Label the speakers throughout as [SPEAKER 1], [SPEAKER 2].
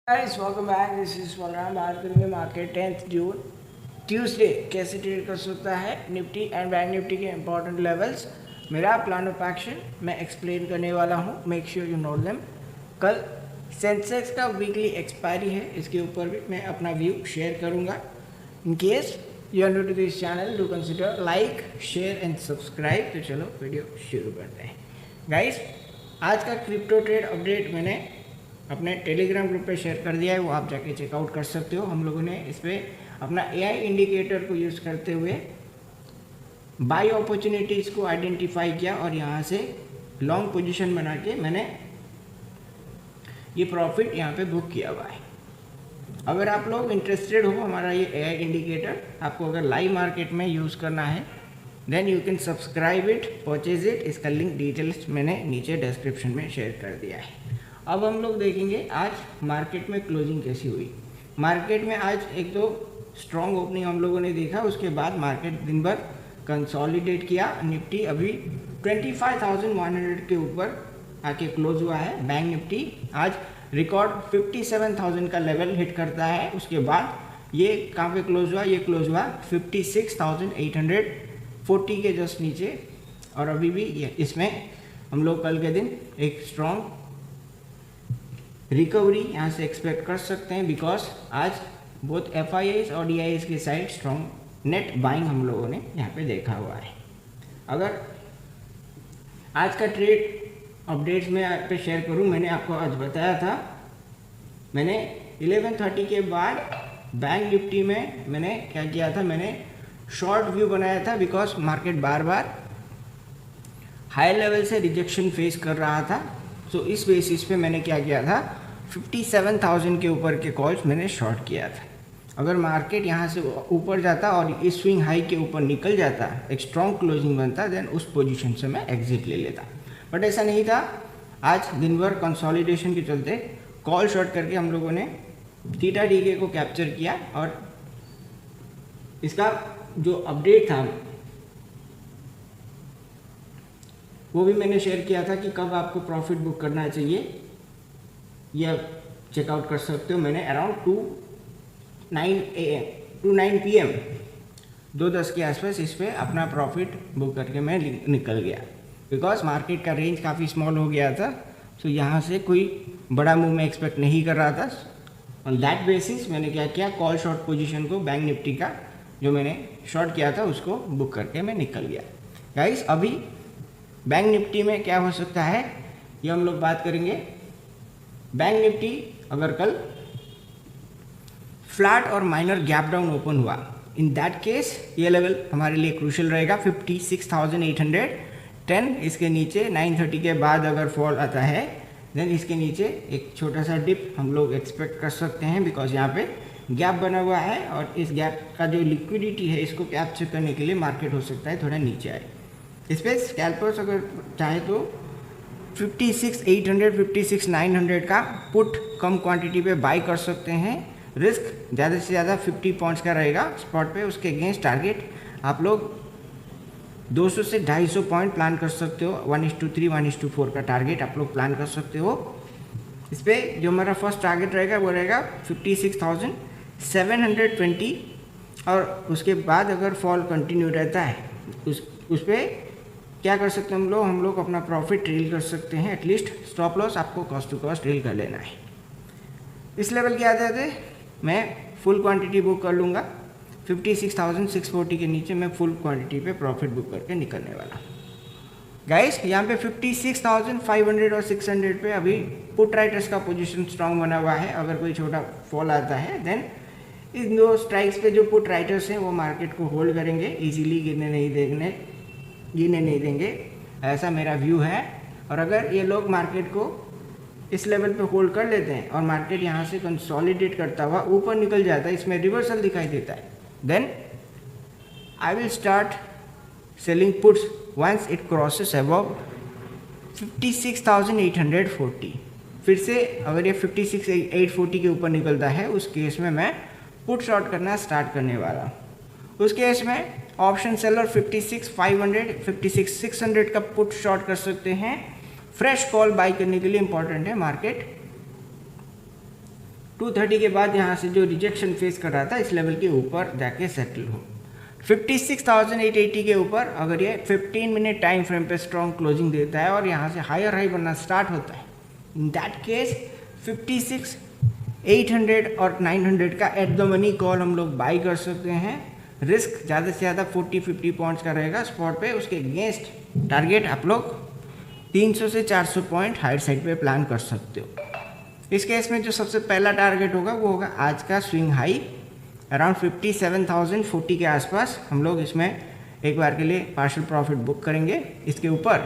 [SPEAKER 1] Guys, welcome back. This is Balram. बात करेंगे market 10th June Tuesday कैसे trade कर सकता है निफ्टी एंड बैंक निफ्टी के इंपॉर्टेंट लेवल्स। मेरा प्लान ऑफ एक्शन मैं एक्सप्लेन करने वाला हूँ, make sure you know them. कल सेंसेक्स का वीकली एक्सपायरी है, इसके ऊपर भी मैं अपना व्यू शेयर करूँगा। In case you are new to this channel, do consider like, share and subscribe. तो चलो वीडियो शुरू करते हैं। गाइस, आज का क्रिप्टो ट्रेड अपडेट मैंने अपने टेलीग्राम ग्रुप पे शेयर कर दिया है, वो आप जाके चेकआउट कर सकते हो। हम लोगों ने इस पर अपना एआई इंडिकेटर को यूज़ करते हुए बाई अपॉर्चुनिटीज़ को आइडेंटिफाई किया और यहाँ से लॉन्ग पोजीशन बना के मैंने ये प्रॉफिट यहाँ पे बुक किया हुआ है। अगर आप लोग इंटरेस्टेड हो हमारा ये एआई इंडिकेटर आपको अगर लाइव मार्केट में यूज़ करना है, then you can subscribe it, purchase it. इसका लिंक डिटेल्स मैंने नीचे डिस्क्रिप्शन में शेयर कर दिया है। अब हम लोग देखेंगे आज मार्केट में क्लोजिंग कैसी हुई। मार्केट में आज एक तो स्ट्रॉन्ग ओपनिंग हम लोगों ने देखा, उसके बाद मार्केट दिन भर कंसोलिडेट किया। निफ्टी अभी 25,100 के ऊपर आके क्लोज हुआ है। बैंक निफ्टी आज रिकॉर्ड 57,000 का लेवल हिट करता है, उसके बाद ये कहाँ पे क्लोज हुआ, ये क्लोज हुआ 56,840 के जस्ट नीचे। और अभी भी इसमें हम लोग कल के दिन एक स्ट्रॉन्ग रिकवरी यहाँ से एक्सपेक्ट कर सकते हैं, बिकॉज आज बहुत FIIs और DIIs के साइड स्ट्रॉन्ग नेट बाइंग हम लोगों ने यहाँ पे देखा हुआ है। अगर आज का ट्रेड अपडेट्स में आप पे शेयर करूँ, मैंने आपको आज बताया था, मैंने 11:30 के बाद बैंक निफ्टी में मैंने क्या किया था, मैंने शॉर्ट व्यू बनाया था, because market bar bar high level से रिजेक्शन फेस कर रहा था। तो इस बेसिस पे मैंने क्या किया था, 57,000 के ऊपर के कॉल्स मैंने शॉर्ट किया था। अगर मार्केट यहाँ से ऊपर जाता और इस स्विंग हाई के ऊपर निकल जाता, एक स्ट्रॉन्ग क्लोजिंग बनता, देन उस पोजीशन से मैं एग्जिट ले लेता। बट ऐसा नहीं था। आज दिन भर कंसोलिडेशन के चलते कॉल शॉर्ट करके हम लोगों ने थीटा डीके को कैप्चर किया। और इसका जो अपडेट था वो भी मैंने शेयर किया था कि कब आपको प्रॉफिट बुक करना चाहिए, यह चेकआउट कर सकते हो। मैंने अराउंड 2:09 PM 2:10 के आसपास इस पर अपना प्रॉफिट बुक करके मैं निकल गया, बिकॉज मार्केट का रेंज काफ़ी स्मॉल हो गया था। तो यहाँ से कोई बड़ा मूव मैं एक्सपेक्ट नहीं कर रहा था। ऑन दैट बेसिस मैंने क्या किया, कॉल शॉर्ट पोजीशन को बैंक निफ्टी का जो मैंने शॉर्ट किया था उसको बुक करके मैं निकल गया। गाइस, अभी बैंक निफ्टी में क्या हो सकता है ये हम लोग बात करेंगे। बैंक निफ्टी अगर कल फ्लैट और माइनर गैप डाउन ओपन हुआ, इन दैट केस ये लेवल हमारे लिए क्रूशियल रहेगा 56,810। इसके नीचे 9:30 के बाद अगर फॉल आता है, देन इसके नीचे एक छोटा सा डिप हम लोग एक्सपेक्ट कर सकते हैं, बिकॉज यहाँ पे गैप बना हुआ है और इस गैप का जो लिक्विडिटी है इसको कैप्चर करने के लिए मार्केट हो सकता है थोड़ा नीचे आए। इस पर स्कैल्पर्स अगर चाहे तो 56,800 56,900 का पुट कम क्वांटिटी पे बाई कर सकते हैं। रिस्क ज़्यादा से ज़्यादा 50 पॉइंट्स का रहेगा स्पॉट पे। उसके अगेंस्ट टारगेट आप लोग 200 से 250 पॉइंट प्लान कर सकते हो। 1:3 1:4 का टारगेट आप लोग प्लान कर सकते हो। इस पर जो हमारा फर्स्ट टारगेट रहेगा वो रहेगा 56,720। और उसके बाद अगर फॉल कंटिन्यू रहता है उस पर क्या कर सकते हैं हम लोग अपना प्रॉफिट ट्रेल कर सकते हैं। एटलीस्ट स्टॉप लॉस आपको कॉस्ट टू कॉस्ट ट्रेल कर लेना है। इस लेवल के आ जाते मैं फुल क्वांटिटी बुक कर लूँगा। 56,640 के नीचे मैं फुल क्वांटिटी पे प्रॉफिट बुक करके निकलने वाला। गाइस, यहाँ पे 56,500 और 600 पे अभी पुट राइटर्स का पोजीशन स्ट्रांग बना हुआ है। अगर कोई छोटा फॉल आता है, देन इन दो स्ट्राइक्स पे जो पुट राइटर्स हैं वो मार्केट को होल्ड करेंगे, इजीली गिरने नहीं देंगे, ऐसा मेरा व्यू है। और अगर ये लोग मार्केट को इस लेवल पे होल्ड कर लेते हैं और मार्केट यहाँ से कंसोलिडेट करता हुआ ऊपर निकल जाता है, इसमें रिवर्सल दिखाई देता है, then I will start selling puts once it crosses above 56,840। फिर से अगर ये 56,840 के ऊपर निकलता है, उस केस में मैं पुट शॉर्ट करना स्टार्ट करने वाला। उस केस में ऑप्शन सेलर 56,500 56,600 का पुट शॉर्ट कर सकते हैं। फ्रेश कॉल बाई करने के लिए इंपॉर्टेंट है मार्केट 230 के बाद यहाँ से जो रिजेक्शन फेस कर रहा था इस लेवल के ऊपर जाके सेटल हो। 56,880 के ऊपर अगर ये 15 मिनट टाइम फ्रेम पे स्ट्रॉन्ग क्लोजिंग देता है और यहाँ से हायर हाई बनना स्टार्ट होता है, इन दैट केस 56,800 और 900 का एट द मनी कॉल हम लोग बाई कर सकते हैं। रिस्क ज़्यादा से ज़्यादा 40-50 पॉइंट्स का रहेगा स्पॉट पे। उसके अगेंस्ट टारगेट आप लोग 300 से 400 पॉइंट हायर साइड पे प्लान कर सकते हो। इस केस में जो सबसे पहला टारगेट होगा वो होगा आज का स्विंग हाई अराउंड 57,040 के आसपास। हम लोग इसमें एक बार के लिए पार्शियल प्रॉफिट बुक करेंगे। इसके ऊपर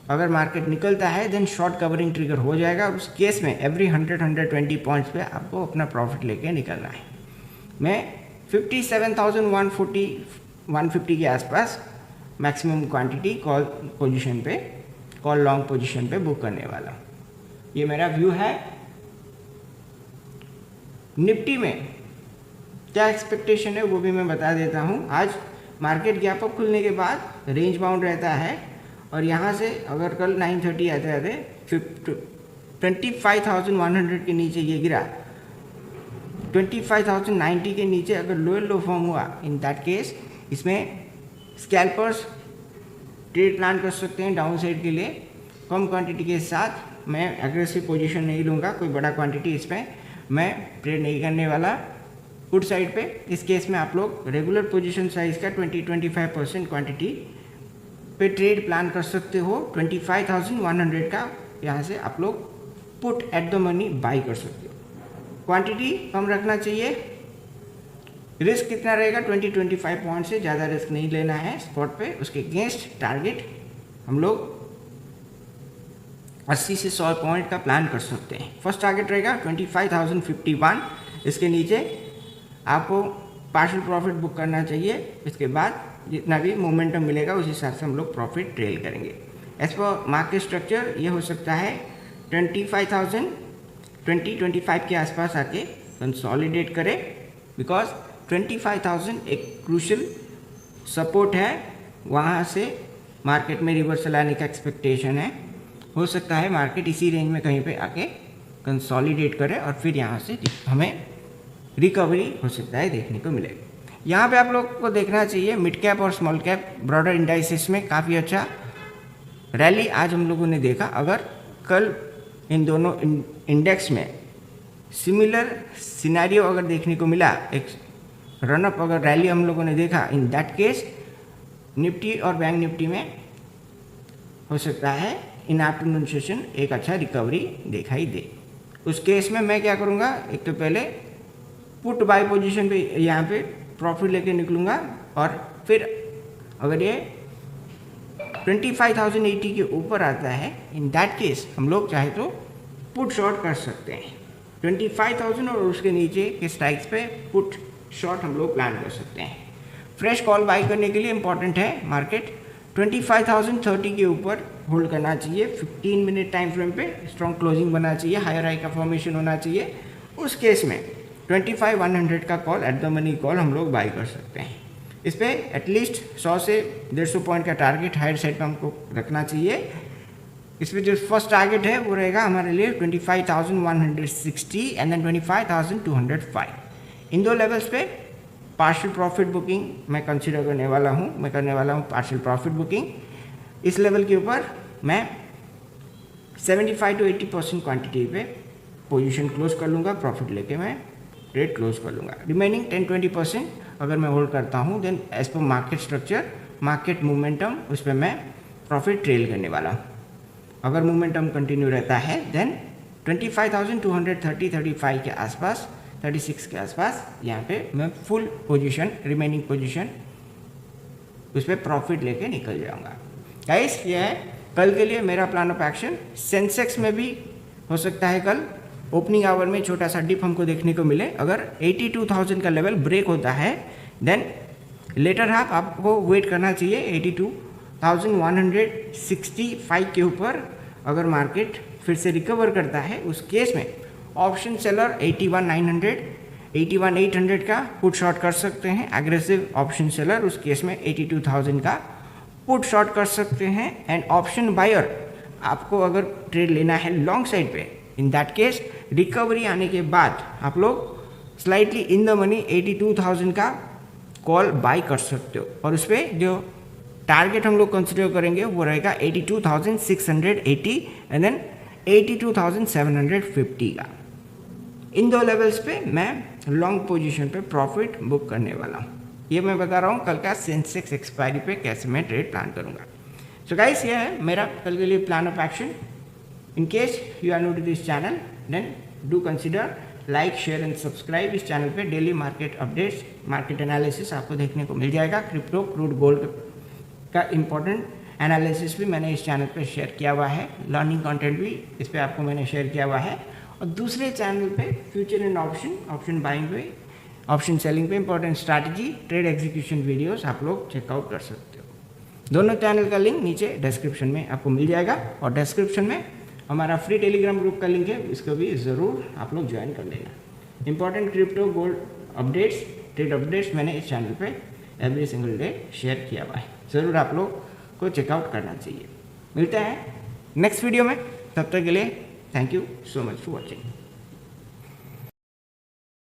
[SPEAKER 1] अगर मार्केट निकलता है देन शॉर्ट कवरिंग ट्रिगर हो जाएगा। उस केस में एवरी 100-120 पॉइंट्स पे आपको अपना प्रॉफिट लेके निकलना है। मैं 57,140-150 के आसपास मैक्सिमम क्वांटिटी कॉल पोजीशन पे, कॉल लॉन्ग पोजीशन पे बुक करने वाला हूँ। ये मेरा व्यू है। निफ्टी में क्या एक्सपेक्टेशन है वो भी मैं बता देता हूँ। आज मार्केट गैप अप खुलने के बाद रेंज बाउंड रहता है और यहाँ से अगर कल 9:30 आते आते 25,100 के नीचे ये गिरा, 25,090 के नीचे अगर लोअर लो फॉर्म हुआ, इन दैट केस इसमें स्कैल्पर्स ट्रेड प्लान कर सकते हैं डाउन साइड के लिए। कम क्वांटिटी के साथ मैं एग्रेसिव पोजीशन नहीं लूँगा, कोई बड़ा क्वांटिटी इसमें मैं ट्रेड नहीं करने वाला। पुट साइड पे इस केस में आप लोग रेगुलर पोजीशन साइज का 20-25% क्वांटिटी पे ट्रेड प्लान कर सकते हो। 25,100 का यहाँ से आप लोग put at the money by कर सकते हो। क्वांटिटी कम रखना चाहिए। रिस्क कितना रहेगा? 20-25 पॉइंट से ज़्यादा रिस्क नहीं लेना है स्पॉट पे। उसके अगेंस्ट टारगेट हम लोग 80 से 100 पॉइंट का प्लान कर सकते हैं। फर्स्ट टारगेट रहेगा 25,051। इसके नीचे आपको पार्शियल प्रॉफिट बुक करना चाहिए। इसके बाद जितना भी मोमेंटम मिलेगा उस हिसाब से हम लोग प्रॉफिट ट्रेल करेंगे। एज पर मार्केट स्ट्रक्चर ये हो सकता है 25,025 के आसपास आके कंसोलिडेट करे, बिकॉज 25,000 एक क्रूशल सपोर्ट है। वहाँ से मार्केट में रिवर्सल आने का एक्सपेक्टेशन है। हो सकता है मार्केट इसी रेंज में कहीं पे आके कंसोलिडेट करे और फिर यहाँ से हमें रिकवरी हो सकता है देखने को मिलेगा। यहाँ पे आप लोग को देखना चाहिए मिड कैप और स्मॉल कैप ब्रॉडर इंडाइसेस में काफ़ी अच्छा रैली आज हम लोगों ने देखा। अगर कल इन दोनों इंडेक्स में सिमिलर सिनेरियो अगर देखने को मिला, एक रनअप अगर रैली हम लोगों ने देखा, इन दैट केस निफ्टी और बैंक निफ्टी में हो सकता है इन आफ्टरनून सेशन एक अच्छा रिकवरी दिखाई दे। उस केस में मैं क्या करूँगा, एक तो पहले पुट बाय पोजीशन पे यहाँ पे प्रॉफिट लेके निकलूँगा और फिर अगर ये 25,080 के ऊपर आता है, इन दैट केस हम लोग चाहे तो पुट शॉर्ट कर सकते हैं। 25,000 और उसके नीचे के स्ट्राइक्स पे पुट शॉर्ट हम लोग प्लान कर सकते हैं। फ्रेश कॉल बाई करने के लिए इंपॉर्टेंट है मार्केट 25,030 के ऊपर होल्ड करना चाहिए। 15 मिनट टाइम फ्रेम पे स्ट्रॉन्ग क्लोजिंग बनना चाहिए, हायर हाई का फॉर्मेशन होना चाहिए। उस केस में 25,100 का call at the money call हम लोग बाई कर सकते हैं। इस पर एटलीस्ट 100 से 150 पॉइंट का टारगेट हायर साइड पर हमको रखना चाहिए। इस पर जो फर्स्ट टारगेट है वो रहेगा हमारे लिए 25,160 एंड देन 25,205। इन दो लेवल्स पे पार्शियल प्रॉफिट बुकिंग मैं कंसिडर करने वाला हूँ। मैं करने वाला हूँ पार्शियल प्रॉफिट बुकिंग। इस लेवल के ऊपर मैं 75-80% क्वांटिटी पे पोजीशन क्लोज कर लूँगा, प्रॉफिट लेके मैं ट्रेड क्लोज कर लूँगा। रिमेनिंग 10-20% अगर मैं होल्ड करता हूँ then as per market structure, market momentum, उस पर मैं प्रॉफिट ट्रेल करने वाला हूँ। अगर मोमेंटम कंटिन्यू रहता है देन 25,230-35 के आसपास, 36 के आसपास यहाँ पे मैं फुल पोजीशन, रिमेनिंग पोजीशन उस पर प्रॉफिट लेके निकल जाऊँगा। गाइस ये है कल के लिए मेरा प्लान ऑफ एक्शन। सेंसेक्स में भी हो सकता है कल ओपनिंग आवर में छोटा सा डिप हमको देखने को मिले। अगर 82,000 का लेवल ब्रेक होता है देन लेटर हाफ आपको वेट करना चाहिए 82,165 के ऊपर। अगर मार्केट फिर से रिकवर करता है उस केस में ऑप्शन सेलर 81,900, 81,800 का पुट शॉर्ट कर सकते हैं। एग्रेसिव ऑप्शन सेलर उस केस में 82,000 का पुट शॉर्ट कर सकते हैं। एंड ऑप्शन बायर आपको अगर ट्रेड लेना है लॉन्ग साइड पे, इन दैट केस रिकवरी आने के बाद आप लोग स्लाइटली इन द मनी 82,000 का कॉल बाय कर सकते हो, और उस पर जो टारगेट हम लोग कंसिडर करेंगे वो रहेगा 82,680 एंड देन 82,750 का। इन दो लेवल्स पे मैं लॉन्ग पोजीशन पे प्रॉफिट बुक करने वाला हूँ। ये मैं बता रहा हूँ कल का सेंसेक्स एक्सपायरी पे कैसे मैं ट्रेड प्लान करूँगा। सो गाइस, ये है मेरा कल के लिए plan of action. In case you are new to this channel then do consider like, share and subscribe. इस चैनल पे daily market updates, market analysis आपको देखने को मिल जाएगा। क्रिप्टो, क्रूड गोल्ड का इंपॉर्टेंट एनालिसिस भी मैंने इस चैनल पे शेयर किया हुआ है। लर्निंग कंटेंट भी इस पे आपको मैंने शेयर किया हुआ है। और दूसरे चैनल पे फ्यूचर एंड ऑप्शन बाइंग पे, ऑप्शन सेलिंग पे important strategy, trade execution videos आप लोग चेकआउट कर सकते हो। दोनों चैनल का लिंक नीचे डिस्क्रिप्शन में आपको मिल जाएगा, और डिस्क्रिप्शन में हमारा फ्री टेलीग्राम ग्रुप का लिंक है, इसको भी ज़रूर आप लोग ज्वाइन कर लेना। Important crypto gold updates, trade updates मैंने इस चैनल पे एवरी सिंगल डे शेयर किया हुआ है, ज़रूर आप लोग को चेकआउट करना चाहिए। मिलते हैं नेक्स्ट वीडियो में, तब तक के लिए thank you so much for watching.